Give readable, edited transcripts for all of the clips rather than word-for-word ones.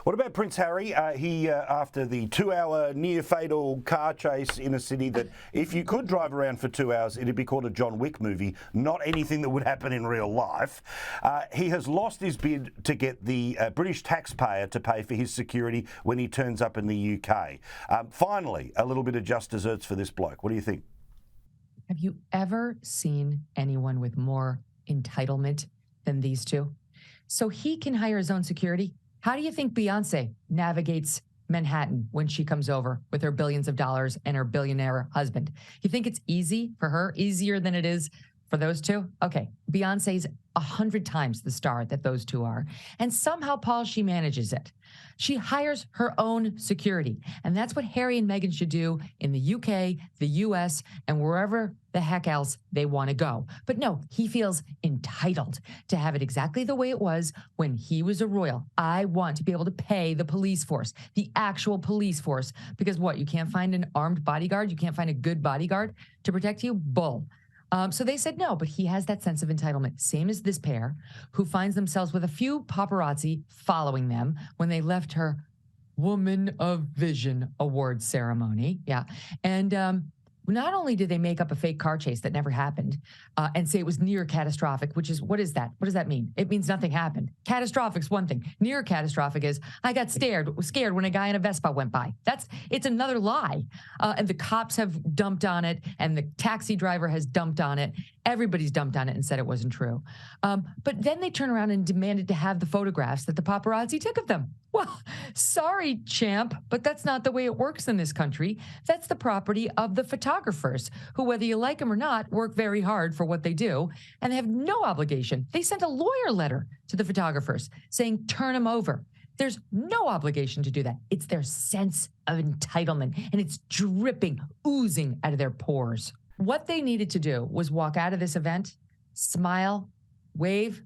What about Prince Harry? After the 2-hour near-fatal car chase in a city that, if you could drive around for 2 hours, it'd be called a John Wick movie, not anything that would happen in real life. He has lost his bid to get the British taxpayer to pay for his security when he turns up in the UK. Finally, a little bit of just desserts for this bloke. What do you think? Have you ever seen anyone with more entitlement than these two? So he can hire his own security. How do you think Beyonce navigates Manhattan when she comes over with her billions of dollars and her billionaire husband? You think it's easy for her, easier than it is for those two? Okay, Beyonce's 100 times the star that those two are. And somehow, Paul, she manages it. She hires her own security. And that's what Harry and Meghan should do in the UK, the US, and wherever the heck else they want to go. But no, he feels entitled to have it exactly the way it was when he was a royal. I want to be able to pay the police force, the actual police force, because what, you can't find an armed bodyguard? You can't find a good bodyguard to protect you? Bull. So they said no, but he has that sense of entitlement, same as this pair, who finds themselves with a few paparazzi following them when they left her Woman of Vision award ceremony. Yeah. And not only did they make up a fake car chase that never happened and say it was near catastrophic, which is, what is that? What does that mean? It means nothing happened. Catastrophic's one thing. Near catastrophic is, I got scared when a guy in a Vespa went by. It's another lie. And the cops have dumped on it, and the taxi driver has dumped on it. Everybody's dumped on it and said it wasn't true. But then they turn around and demanded to have the photographs that the paparazzi took of them. Well, sorry, champ, but that's not the way it works in this country. That's the property of the photographers, who, whether you like them or not, work very hard for what they do, and they have no obligation. They sent a lawyer letter to the photographers saying, turn them over. There's no obligation to do that. It's their sense of entitlement, and it's dripping, oozing out of their pores. What they needed to do was walk out of this event, smile, wave,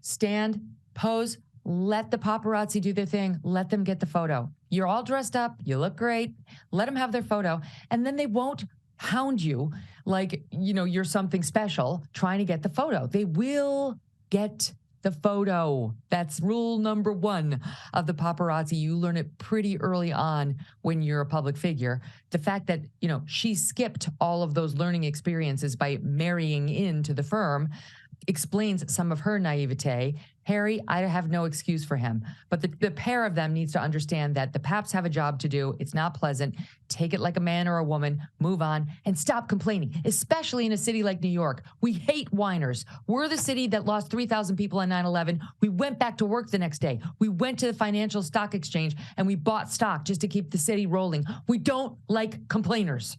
stand, pose, let the paparazzi do their thing. Let them get the photo. You're all dressed up. You look great. Let them have their photo. And then they won't hound you like, you're something special trying to get the photo. They will get the photo. That's rule number one of the paparazzi. You learn it pretty early on when you're a public figure. The fact that, she skipped all of those learning experiences by marrying into the firm explains some of her naivete. Harry, I have no excuse for him. But the pair of them needs to understand that the paps have a job to do. It's not pleasant. Take it like a man or a woman. Move on and stop complaining, especially in a city like New York. We hate whiners. We're the city that lost 3,000 people on 9/11. We went back to work the next day. We went to the financial stock exchange and we bought stock just to keep the city rolling. We don't like complainers.